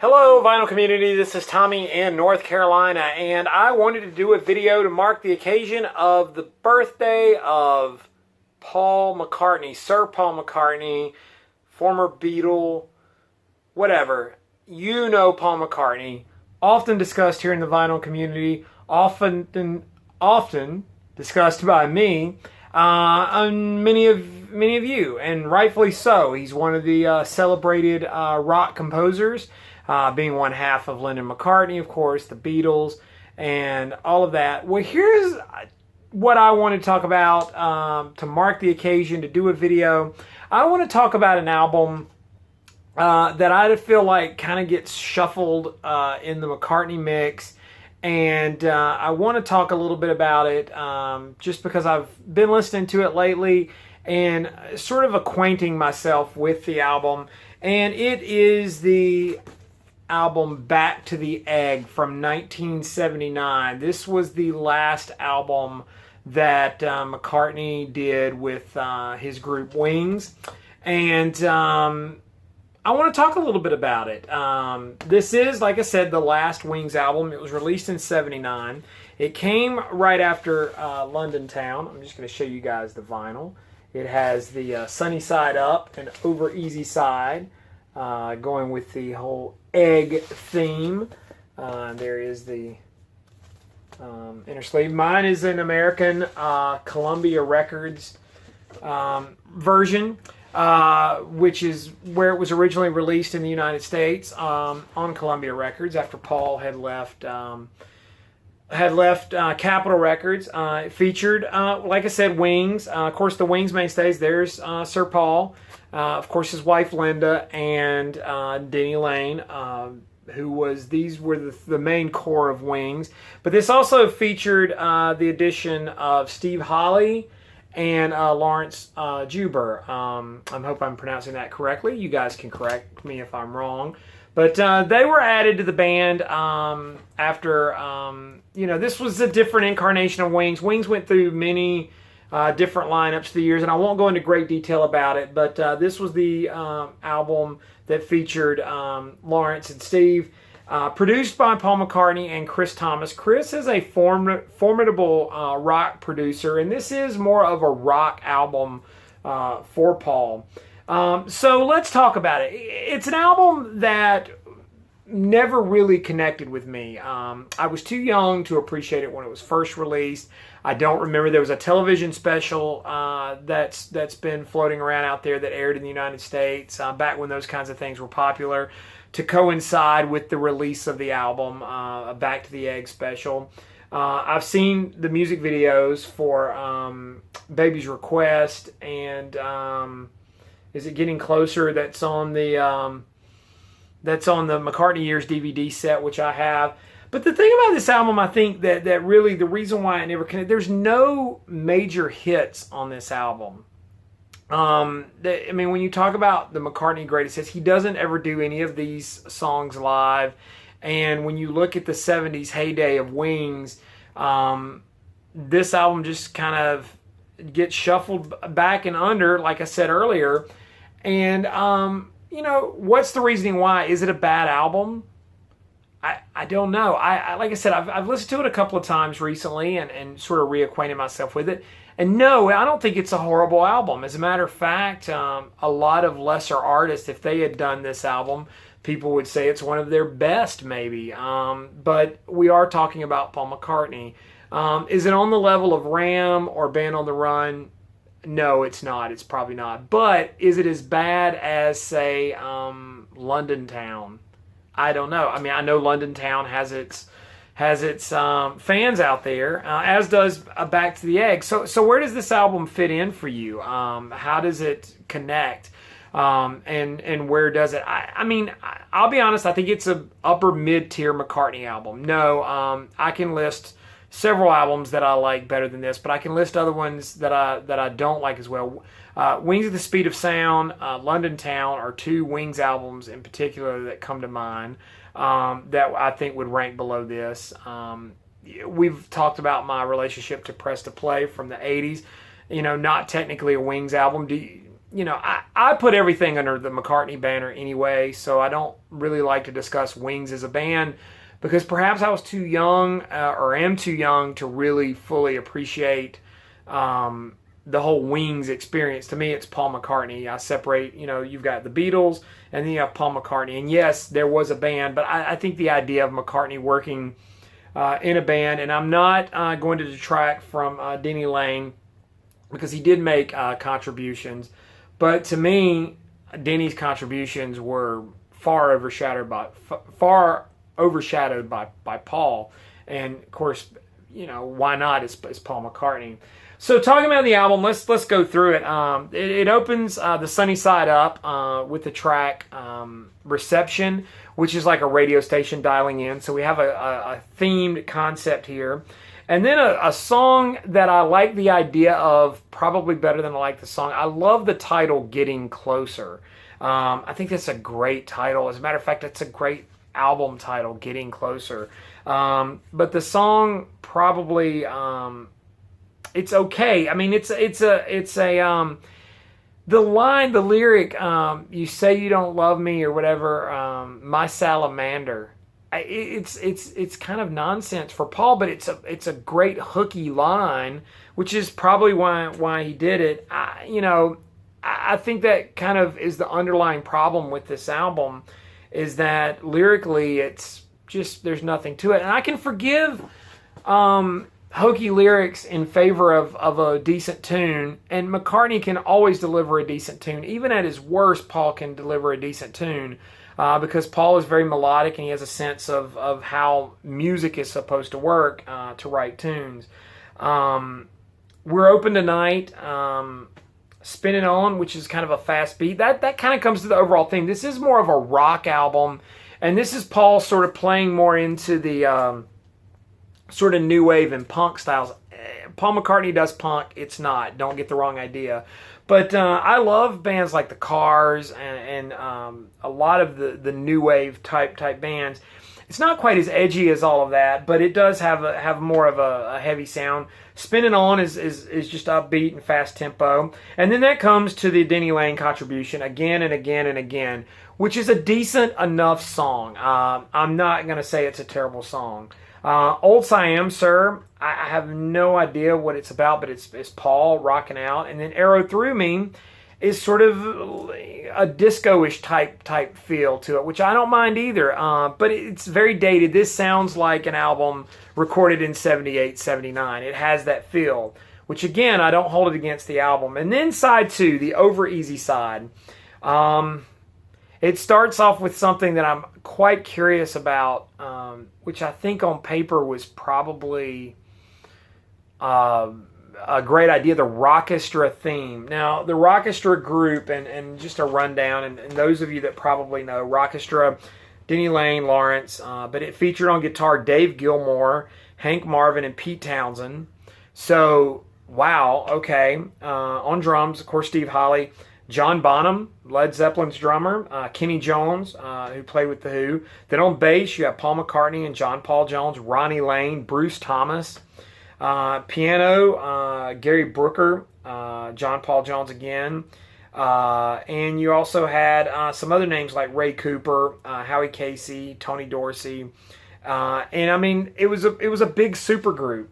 Hello vinyl community, this is Tommy in North Carolina, and I wanted to do a video to mark the occasion of the birthday of Paul McCartney, Sir Paul McCartney, former Beatle, whatever. You know Paul McCartney, often discussed here in the vinyl community, often discussed by me, and many of you, and rightfully so. He's one of the celebrated rock composers. Being one half of Lennon McCartney, of course, the Beatles, and all of that. Well, here's what I want to talk about to mark the occasion, to do a video. I want to talk about an album that I feel like kind of gets shuffled in the McCartney mix, and I want to talk a little bit about it just because I've been listening to it lately and sort of acquainting myself with the album, and it is the album Back to the Egg from 1979. This was the last album that McCartney did with his group Wings, and I want to talk a little bit about it. This is, like I said, the last Wings album. It was released in '79. It came right after London Town. I'm just going to show you guys the vinyl. It has the sunny side up and over easy side, going with the whole egg theme. There is the inner sleeve. Mine is an American Columbia Records version, which is where it was originally released in the United States, on Columbia Records after Paul had left Capitol Records. It featured, like I said, Wings. Of course, the Wings mainstays. There's Sir Paul. Of course, his wife Linda and Denny Lane, these were the main core of Wings. But this also featured the addition of Steve Holley and Lawrence Juber. I hope I'm pronouncing that correctly. You guys can correct me if I'm wrong. But they were added to the band after, this was a different incarnation of Wings. Wings went through many different lineups through the years, and I won't go into great detail about it, but this was the album that featured Lawrence and Steve, produced by Paul McCartney and Chris Thomas. Chris is a formidable rock producer, and this is more of a rock album for Paul. So let's talk about it. It's an album that never really connected with me. I was too young to appreciate it when it was first released. I don't remember. There was a television special that's been floating around out there that aired in the United States back when those kinds of things were popular, to coincide with the release of the album, a Back to the Egg special. I've seen the music videos for Baby's Request and Is It Getting Closer? That's on the McCartney Years DVD set, which I have. But the thing about this album, I think that really the reason why it never connected, there's no major hits on this album. When you talk about the McCartney greatest hits, he doesn't ever do any of these songs live. And when you look at the 70s heyday of Wings, this album just kind of gets shuffled back and under, like I said earlier. And, what's the reasoning why? Is it a bad album? I don't know. Like I said, I've listened to it a couple of times recently and sort of reacquainted myself with it. And no, I don't think it's a horrible album. As a matter of fact, a lot of lesser artists, if they had done this album, people would say it's one of their best, maybe. But we are talking about Paul McCartney. Is it on the level of Ram or Band on the Run? No, it's not. It's probably not. But is it as bad as, say, London Town? I don't know. I know London Town has its fans out there, as does Back to the Egg. So where does this album fit in for you? How does it connect? And where does it? I'll be honest. I think it's a upper mid-tier McCartney album. No, I can list several albums that I like better than this, but I can list other ones that I don't like as well. Wings at the Speed of Sound, London Town are two Wings albums in particular that come to mind that I think would rank below this. We've talked about my relationship to Press to Play from the 80s. Not technically a Wings album. I put everything under the McCartney banner anyway, so I don't really like to discuss Wings as a band because perhaps I was too young or am too young to really fully appreciate the whole Wings experience. To me, it's Paul McCartney. I separate, you've got the Beatles and then you have Paul McCartney. And yes, there was a band, but I think the idea of McCartney working in a band, and I'm not going to detract from Denny Laine because he did make contributions. But to me, Denny's contributions were far overshadowed by Paul. And of course, why not? It's Paul McCartney. So talking about the album, let's go through it. It opens the Sunny Side Up with the track Reception, which is like a radio station dialing in. So we have a themed concept here. And then a song that I like the idea of probably better than I like the song. I love the title, Getting Closer. I think that's a great title. As a matter of fact, it's a great album title, Getting Closer. But the song probably, it's okay. I mean, the lyric, you say you don't love me or whatever, my salamander. It's kind of nonsense for Paul, but it's a great hooky line, which is probably why he did it. I think that kind of is the underlying problem with this album, is that lyrically it's just there's nothing to it, and I can forgive hokey lyrics in favor of a decent tune, and McCartney can always deliver a decent tune. Even at his worst, Paul can deliver a decent tune. Because Paul is very melodic and he has a sense of how music is supposed to work to write tunes. We're Open Tonight, Spinning On, which is kind of a fast beat. That kind of comes to the overall theme. This is more of a rock album, and this is Paul sort of playing more into the sort of new wave and punk styles. Paul McCartney does punk. It's not. Don't get the wrong idea. But I love bands like the Cars and a lot of the new wave type bands. It's not quite as edgy as all of that, but it does have more of a heavy sound. Spinning On is just upbeat and fast tempo. And then that comes to the Denny Laine contribution again and again and again, which is a decent enough song. I'm not going to say it's a terrible song. Old Siam, Sir, I have no idea what it's about, but it's Paul rocking out. And then Arrow Through Me is sort of a disco-ish type feel to it, which I don't mind either. But it's very dated. This sounds like an album recorded in 78, 79. It has that feel, which again, I don't hold it against the album. And then side 2, the Over Easy side. It starts off with something that I'm quite curious about, which I think on paper was probably a great idea, the Rockestra theme. Now, the Rockestra group, and just a rundown, and those of you that probably know, Rockestra, Denny Laine, Lawrence, but it featured on guitar Dave Gilmour, Hank Marvin, and Pete Townsend. So, wow, okay. On drums, of course, Steve Holley. John Bonham, Led Zeppelin's drummer, Kenny Jones, who played with The Who. Then on bass, you have Paul McCartney and John Paul Jones, Ronnie Lane, Bruce Thomas. Piano, Gary Brooker, John Paul Jones again. And you also had some other names like Ray Cooper, Howie Casey, Tony Dorsey. And I mean, it was a big super group.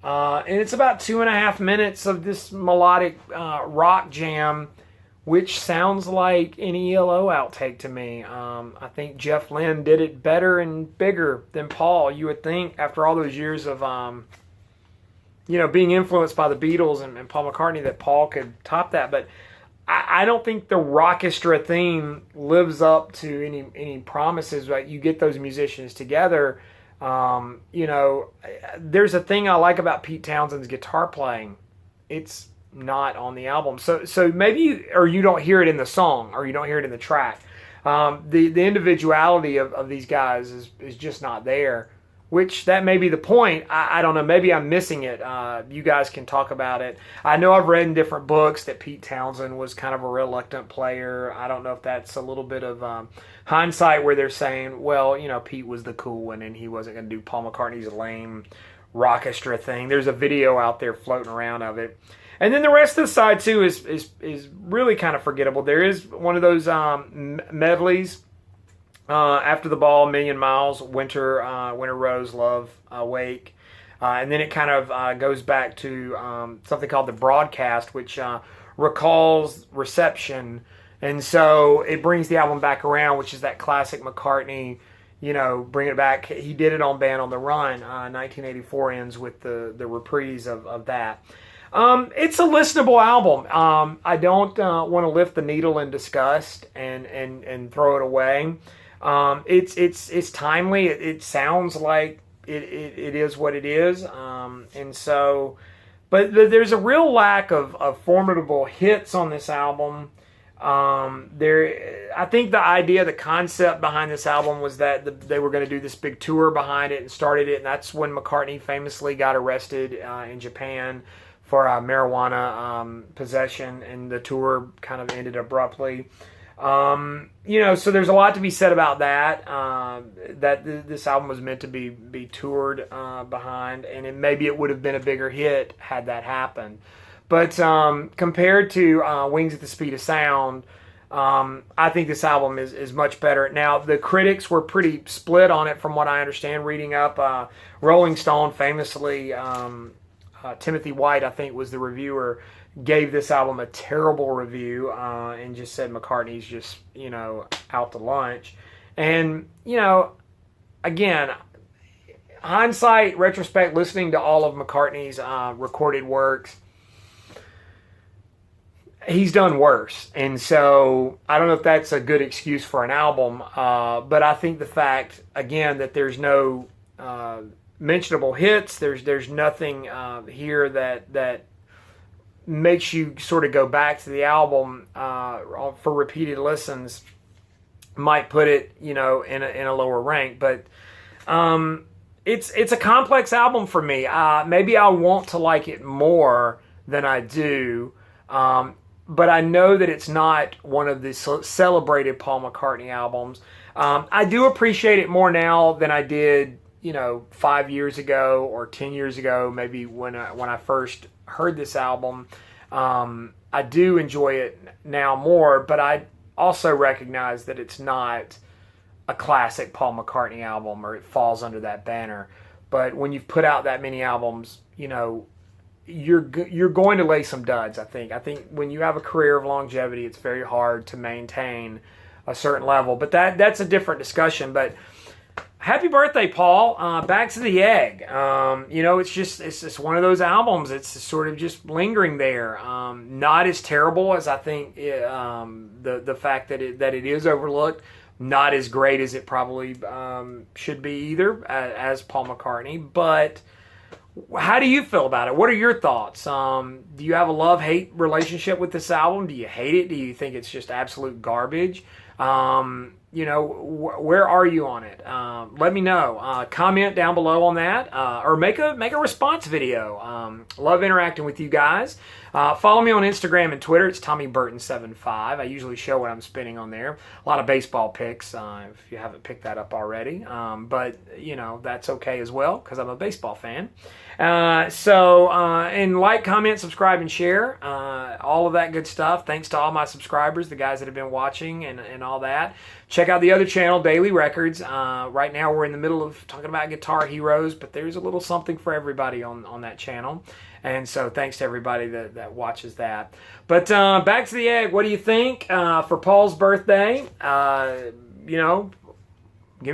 And it's about 2.5 minutes of this melodic rock jam, which sounds like an ELO outtake to me. I think Jeff Lynne did it better and bigger than Paul. You would think after all those years of being influenced by the Beatles and Paul McCartney that Paul could top that. But I don't think the Rockestra theme lives up to any promises. Right? You get those musicians together. There's a thing I like about Pete Townsend's guitar playing. It's not on the album. So maybe or you don't hear it in the song or you don't hear it in the track. The individuality of these guys is just not there, which that may be the point. I don't know. Maybe I'm missing it. You guys can talk about it. I know I've read in different books that Pete Townsend was kind of a reluctant player. I don't know if that's a little bit of hindsight where they're saying, well, Pete was the cool one and he wasn't going to do Paul McCartney's lame Rockestra thing. There's a video out there floating around of it. And then the rest of the side too is really kind of forgettable. There is one of those medleys. After the Ball, Million Miles, Winter Rose, Love, Wake. And then it kind of goes back to something called the Broadcast, which recalls Reception. And so it brings the album back around, which is that classic McCartney, bring it back. He did it on Band on the Run. 1984 ends with the reprise of that. It's a listenable album. I don't want to lift the needle in disgust and throw it away. It's timely. It sounds like it is what it is. And so, but there's a real lack of formidable hits on this album. I think the idea, the concept behind this album was that they were going to do this big tour behind it and started it. And that's when McCartney famously got arrested in Japan for marijuana possession, and the tour kind of ended abruptly. So there's a lot to be said about that. This album was meant to be toured behind, and maybe it would have been a bigger hit had that happened. But compared to Wings at the Speed of Sound, I think this album is much better. Now, the critics were pretty split on it, from what I understand. Reading up, Rolling Stone famously, Timothy White, I think, was the reviewer, gave this album a terrible review and just said McCartney's just, out to lunch. And, again, hindsight, retrospect, listening to all of McCartney's recorded works, he's done worse. And so I don't know if that's a good excuse for an album, but I think the fact, again, that there's no mentionable hits, there's nothing here that makes you sort of go back to the album for repeated listens, might put it, in a lower rank. But it's a complex album for me. Maybe I want to like it more than I do, but I know that it's not one of the celebrated Paul McCartney albums. I do appreciate it more now than I did, 5 years ago or 10 years ago, maybe when I first heard this album. I do enjoy it now more, but I also recognize that it's not a classic Paul McCartney album, or it falls under that banner. But when you've put out that many albums, you're going to lay some duds, I think. I think when you have a career of longevity, it's very hard to maintain a certain level. But that's a different discussion. But happy birthday, Paul. Back to the Egg. It's just one of those albums. It's sort of just lingering there. Not as terrible as I think the fact that it is overlooked. Not as great as it probably should be either, as Paul McCartney. But how do you feel about it? What are your thoughts? Do you have a love-hate relationship with this album? Do you hate it? Do you think it's just absolute garbage? Where are you on it? Let me know. Comment down below on that, or make a response video. Love interacting with you guys. Follow me on Instagram and Twitter. It's TommyBurton75. I usually show what I'm spinning on there. A lot of baseball picks, if you haven't picked that up already. But that's okay as well, because I'm a baseball fan. And like, comment, subscribe, and share. All of that good stuff. Thanks to all my subscribers, the guys that have been watching and all that. Check out the other channel, Daily Records. Right now we're in the middle of talking about Guitar Heroes, but there's a little something for everybody on that channel. And so thanks to everybody that watches that. But back to the Egg. What do you think for Paul's birthday? Give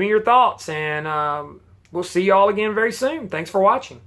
me your thoughts, and we'll see you all again very soon. Thanks for watching.